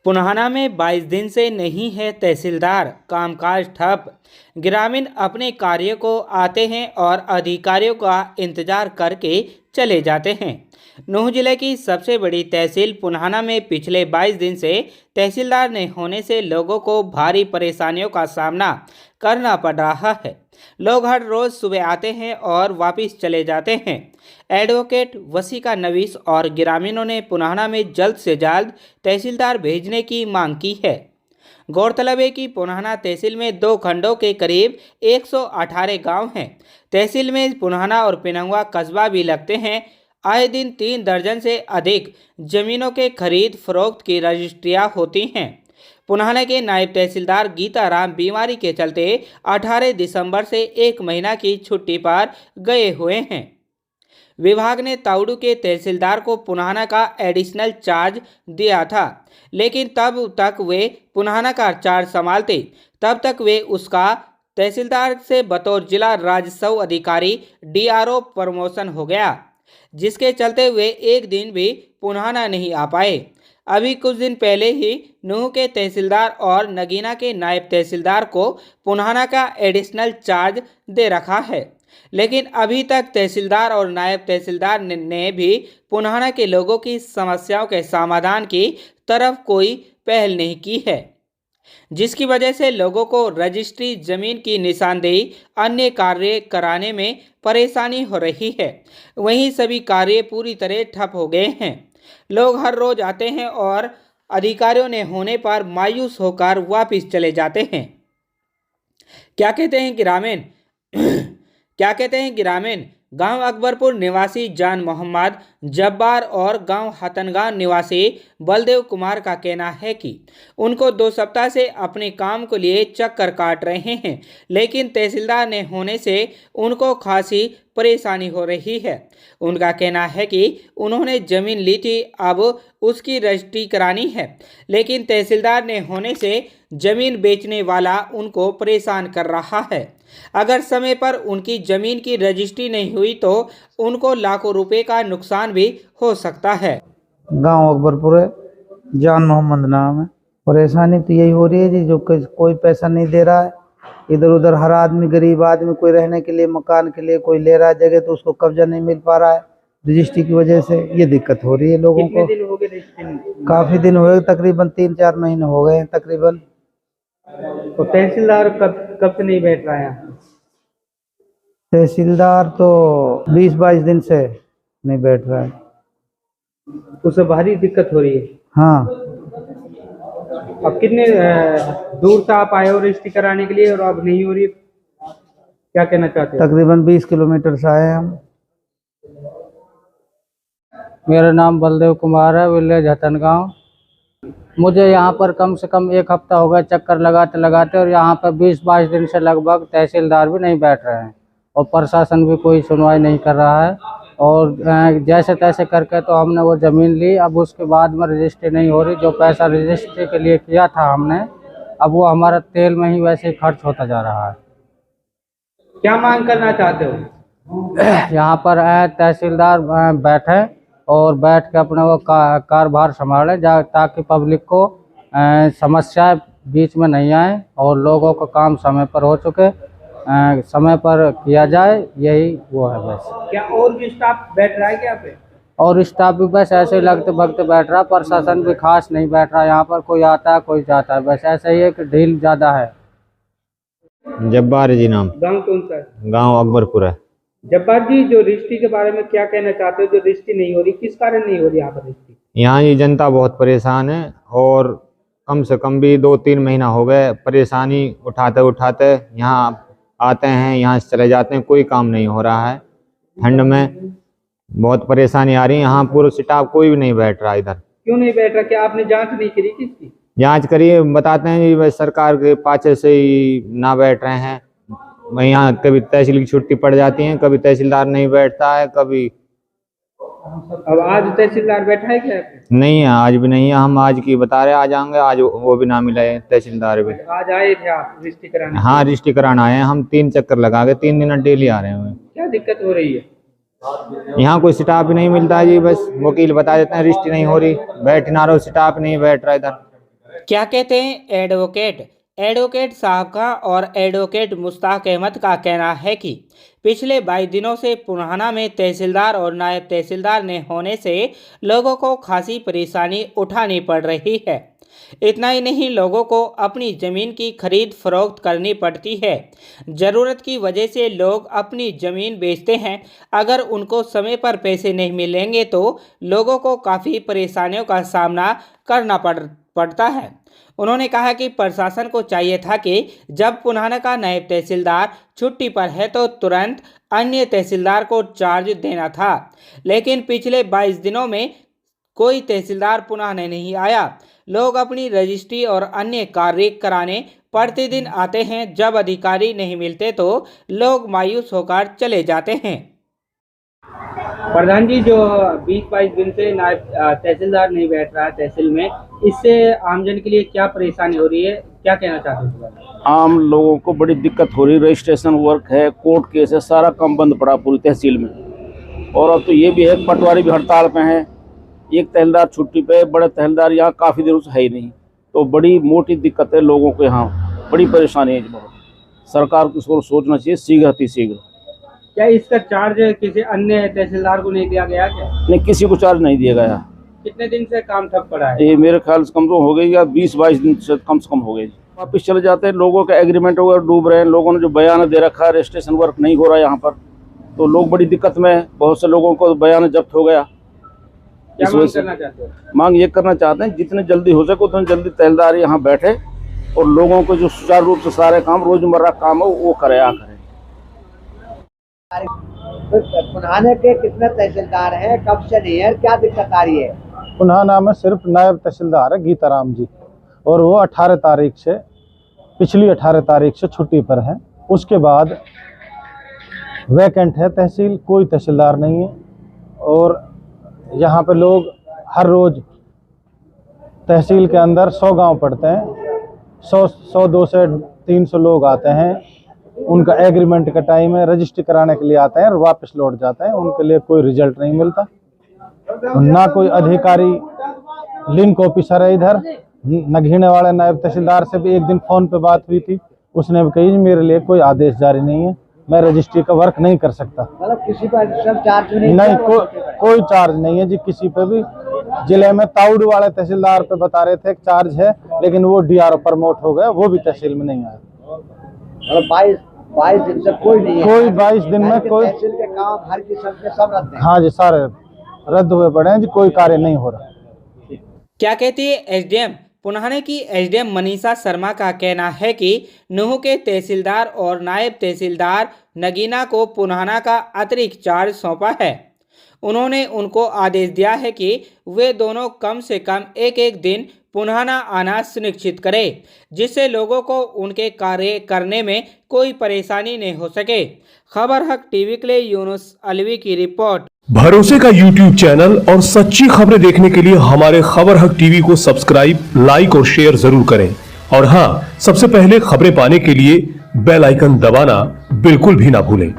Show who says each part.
Speaker 1: पुन्हाना में 22 दिन से नहीं है तहसीलदार, कामकाज ठप। ग्रामीण अपने कार्य को आते हैं और अधिकारियों का इंतजार करके चले जाते हैं। नूंह जिले की सबसे बड़ी तहसील पुन्हाना में पिछले 22 दिन से तहसीलदार नहीं होने से लोगों को भारी परेशानियों का सामना करना पड़ रहा है। लोग हर रोज सुबह आते हैं और वापस चले जाते हैं। एडवोकेट वसीका नवीस और ग्रामीणों ने पुन्हाना में जल्द से जल्द तहसीलदार भेजने की मांग की है। गौरतलब है कि पुन्हाना तहसील में 2 खंडों के करीब 118 गांव हैं। तहसील में पुन्हाना और पिनंगवा कस्बा भी लगते हैं। आए दिन 3 दर्जन से अधिक जमीनों के खरीद फरोख्त की रजिस्ट्रियां होती हैं। पुन्हाना के नायब तहसीलदार गीताराम बीमारी के चलते 18 दिसंबर से 1 महीना की छुट्टी पर गए हुए हैं। विभाग ने ताउडू के तहसीलदार को पुन्हाना का एडिशनल चार्ज दिया था, लेकिन तब तक वे पुन्हाना का चार्ज संभालते तब तक वे उसका तहसीलदार से बतौर जिला राजस्व अधिकारी DRO प्रमोशन हो गया, जिसके चलते वे एक दिन भी पुन्हाना नहीं आ पाए। अभी कुछ दिन पहले ही नूंह के तहसीलदार और नगीना के नायब तहसीलदार को पुन्हाना का एडिशनल चार्ज दे रखा है, लेकिन अभी तक तहसीलदार और नायब तहसीलदार ने भी पुन्हाना के लोगों की समस्याओं के समाधान की तरफ कोई पहल नहीं की है, जिसकी वजह से लोगों को रजिस्ट्री, जमीन की निशानदेही, अन्य कार्य कराने में परेशानी हो रही है। वहीं सभी कार्य पूरी तरह ठप हो गए हैं। लोग हर रोज आते हैं और अधिकारियों ने होने पर मायूस होकर वापस चले जाते हैं। क्या कहते हैं ग्रामीण गांव अकबरपुर निवासी जान मोहम्मद जब्बार और गांव हतनगांव निवासी बलदेव कुमार का कहना है कि उनको 2 सप्ताह से अपने काम के लिए चक्कर काट रहे हैं, लेकिन तहसीलदार ने होने से उनको खासी परेशानी हो रही है। उनका कहना है कि उन्होंने जमीन ली थी, अब उसकी रजिस्ट्री करानी है, लेकिन तहसीलदार ने होने से जमीन बेचने वाला उनको परेशान कर रहा है। अगर समय पर उनकी जमीन की रजिस्ट्री नहीं हुई तो उनको लाखों रुपए का नुकसान भी हो सकता है।
Speaker 2: गांव अकबरपुर है, जान मोहम्मद नाम है। परेशानी तो यही हो रही है जी, जो कोई पैसा नहीं दे रहा है। इधर उधर हर आदमी, गरीब आदमी, कोई रहने के लिए, मकान के लिए कोई ले रहा है जगह, तो उसको कब्जा नहीं मिल पा रहा है। रजिस्ट्री की वजह से ये दिक्कत हो रही है लोगों को।
Speaker 1: दिन हो गए रजिस्ट्री?
Speaker 2: काफी दिन हुए, तकरीबन 3-4 महीने हो गए हैं तकरीबन।
Speaker 1: तो तहसीलदार कब से नहीं बैठ रहा है?
Speaker 2: तहसीलदार तो 20-22 दिन से नहीं बैठ रहा है।
Speaker 1: उससे भारी दिक्कत हो रही है।
Speaker 2: हाँ।
Speaker 1: अब कितने दूर से आप आए हो रजिस्ट्री कराने के लिए और अब नहीं हो रही, क्या कहना चाहते हैं?
Speaker 2: तकरीबन 20 किलोमीटर से आए हैं हम।
Speaker 3: मेरा नाम बलदेव कुमार है, विलेज हतनगांव। मुझे यहाँ पर कम से कम 1 हफ्ता हो गया चक्कर लगाते लगाते, और यहाँ पर 20-22 दिन से लगभग तहसीलदार भी नहीं बैठ रहे हैं और प्रशासन भी कोई सुनवाई नहीं कर रहा है। और जैसे तैसे करके तो हमने वो ज़मीन ली, अब उसके बाद में रजिस्ट्री नहीं हो रही। जो पैसा रजिस्ट्री के लिए किया था हमने, अब वो हमारा तेल में ही वैसे ही खर्च होता जा रहा है।
Speaker 1: क्या मांग करना चाहते हो?
Speaker 3: यहाँ पर तहसीलदार बैठे और बैठ के अपना वो कारभार संभाले, ताकि पब्लिक को समस्याएं बीच में नहीं आए और लोगों का काम समय पर हो चुके, समय पर किया जाए, यही वो है बस।
Speaker 1: क्या और भी स्टाफ बैठ रहा है क्या पे?
Speaker 3: और स्टाफ भी बस ऐसे ही लगते भगते बैठ रहा, प्रशासन भी खास नहीं बैठ रहा। यहाँ पर कोई आता है कोई जाता है, बस ऐसे ही एक ढील ज़्यादा है।
Speaker 4: जब्बार जी नाम।
Speaker 1: गांव कौन सा है?
Speaker 4: गांव अकबरपुर है।
Speaker 1: जब्बार जी, जो रजिस्ट्री के बारे में क्या कहना चाहते हो? जो रजिस्ट्री नहीं हो रही, किस कारण नहीं हो रही यहाँ पर रजिस्ट्री?
Speaker 4: यहाँ की जनता बहुत परेशान है और कम से कम भी 2-3 महीना हो गए परेशानी उठाते उठाते यहाँ आते हैं, यहाँ से चले जाते हैं, कोई काम नहीं हो रहा है। ठंड में बहुत परेशानी आ रही है। यहाँ पूरा स्टाफ कोई भी नहीं बैठ रहा। इधर
Speaker 1: क्यों नहीं बैठ रहा? क्या आपने जांच नहीं करी किसकी?
Speaker 4: जांच करिए, बताते हैं जी बस सरकार के पाछे से ही ना बैठ रहे हैं। यहाँ कभी तहसील की छुट्टी पड़ जाती है, कभी तहसीलदार नहीं बैठता है, कभी।
Speaker 1: अब आज तहसीलदार बैठा है क्या?
Speaker 4: नहीं है, आज भी नहीं है। हम आज की बता रहे आज आएंगे, आज वो भी ना मिला है तहसीलदार भी।
Speaker 1: आज आए थे आप रजिस्ट्री कराने?
Speaker 4: हाँ, रजिस्ट्री कराना आए हैं हम। 3 चक्कर लगा के 3 दिन डेली आ रहे हैं।
Speaker 1: क्या दिक्कत हो रही है?
Speaker 4: यहाँ कोई स्टाफ नहीं मिलता जी, बस वकील बता देते हैं रजिस्ट्री नहीं हो रही, बैठ ना रहो, स्टाफ नहीं बैठ रहा इधर।
Speaker 1: क्या कहते हैं एडवोकेट साहब का और एडवोकेट मुश्ताक अहमद का कहना है कि पिछले 22 दिनों से पुराना में तहसीलदार और नायब तहसीलदार ने होने से लोगों को खासी परेशानी उठानी पड़ रही है। इतना ही नहीं, लोगों को अपनी ज़मीन की खरीद फरोख्त करनी पड़ती है। ज़रूरत की वजह से लोग अपनी ज़मीन बेचते हैं। अगर उनको समय पर पैसे नहीं मिलेंगे तो लोगों को काफ़ी परेशानियों का सामना करना पड़ता है। उन्होंने कहा कि प्रशासन को चाहिए था कि जब पुराना का नायब तहसीलदार छुट्टी पर है तो तुरंत अन्य तहसीलदार को चार्ज देना था, लेकिन पिछले 22 दिनों में कोई तहसीलदार पुराने नहीं आया। लोग अपनी रजिस्ट्री और अन्य कार्य कराने प्रतिदिन आते हैं। जब अधिकारी नहीं मिलते तो लोग मायूस होकर चले जाते हैं। प्रधान जी, जो 20-22 दिन से नायब तहसीलदार नहीं बैठ रहा है तहसील में, इससे आमजन के लिए क्या परेशानी हो रही है, क्या कहना चाहते हैं?
Speaker 5: आम लोगों को बड़ी दिक्कत हो रही है। रजिस्ट्रेशन वर्क है, कोर्ट केस है, सारा काम बंद पड़ा पूरी तहसील में। और अब तो ये भी है, पटवारी भी हड़ताल पे हैं। एक तहसीलदार छुट्टी पे, बड़े तहसीलदार यहाँ काफ़ी दिनों से है ही नहीं। तो बड़ी मोटी दिक्कत है लोगों को, यहाँ बड़ी परेशानी है। बहुत सरकार को इसको सोचना चाहिए शीघ्र।
Speaker 1: क्या इसका चार्ज किसी अन्य तहसीलदार को नहीं दिया गया क्या?
Speaker 5: नहीं, किसी को चार्ज नहीं दिया गया।
Speaker 1: कितने दिन से काम ठप पड़ा है?
Speaker 5: ये मेरे ख्याल से कम तो हो गई या 20-22 दिन से कम हो गई। वापस चले जाते हैं, लोगों का एग्रीमेंट वगैरह डूब रहे हैं। लोगों ने जो बयान दे रखा है, रजिस्ट्रेशन वर्क नहीं हो रहा है यहाँ पर, तो लोग बड़ी दिक्कत में है। बहुत से लोगों को बयान जब्त हो गया।
Speaker 1: क्या मांग करना चाहते हैं?
Speaker 5: मांग ये करना चाहते हैं जितने जल्दी हो सके उतने जल्दी तहसीलदार यहाँ बैठे और लोगों को जो सुचारू रूप से सारे काम, रोजमर्रा काम हो वो करे।
Speaker 6: पुराने के कितने तहसीलदार हैं, कब से नहीं है, क्या दिक्कत आ रही है?
Speaker 7: पुराना में सिर्फ नायब तहसीलदार है गीताराम जी, और वो 18 तारीख से, पिछली 18 तारीख से छुट्टी पर हैं। उसके बाद वैकेंट है तहसील, कोई तहसीलदार नहीं है। और यहाँ पे लोग हर रोज़ तहसील के अंदर 100 गांव पड़ते हैं, 100-200 से 300 लोग आते हैं। उनका एग्रीमेंट का टाइम है, रजिस्ट्री कराने के लिए आते हैं और वापस लौट जाते हैं। उनके लिए कोई रिजल्ट नहीं मिलता, ना कोई अधिकारी लिंक ऑफिसर है इधर। नगीने वाले नायब तहसीलदार से भी एक दिन फ़ोन पे बात हुई थी, उसने भी कही मेरे लिए कोई आदेश जारी नहीं है, मैं रजिस्ट्री का वर्क नहीं कर सकता।
Speaker 6: मतलब किसी पर चार्ज नहीं,
Speaker 7: कोई चार्ज नहीं है जी किसी पे भी। जिले में ताउड़ वाले तहसीलदार पे बता रहे थे चार्ज है, लेकिन वो DRO प्रमोट हो गया, वो भी तहसील में नहीं आया।
Speaker 6: मतलब 22 दिन से कोई नहीं है।
Speaker 7: कोई 22 दिन में कोई
Speaker 6: तहसील के काम हर किस्म के सब रद्द हैं।
Speaker 7: हाँ जी, सारे रद्द हुए पड़े हैं जी, कोई कार्य नहीं हो रहा।
Speaker 1: क्या कहती है एसडीएम? पुराने की एसडीएम मनीषा शर्मा का कहना है कि नूह के तहसीलदार और नायब तहसीलदार नगीना को पुराना का अतिरिक्त चार्ज सौंपा है। उन्होंने उनको आदेश दिया है कि वे दोनों कम से कम एक दिन पुराना आना सुनिश्चित करें, जिससे लोगों को उनके कार्य करने में कोई परेशानी नहीं हो सके। खबर हक टीवी के लिए यूनुस अलवी की रिपोर्ट।
Speaker 8: भरोसे का YouTube चैनल और सच्ची खबरें देखने के लिए हमारे खबर हक टीवी को सब्सक्राइब, लाइक और शेयर जरूर करें। और हाँ, सबसे पहले खबरें पाने के लिए बेल आइकन दबाना बिल्कुल भी ना भूलें।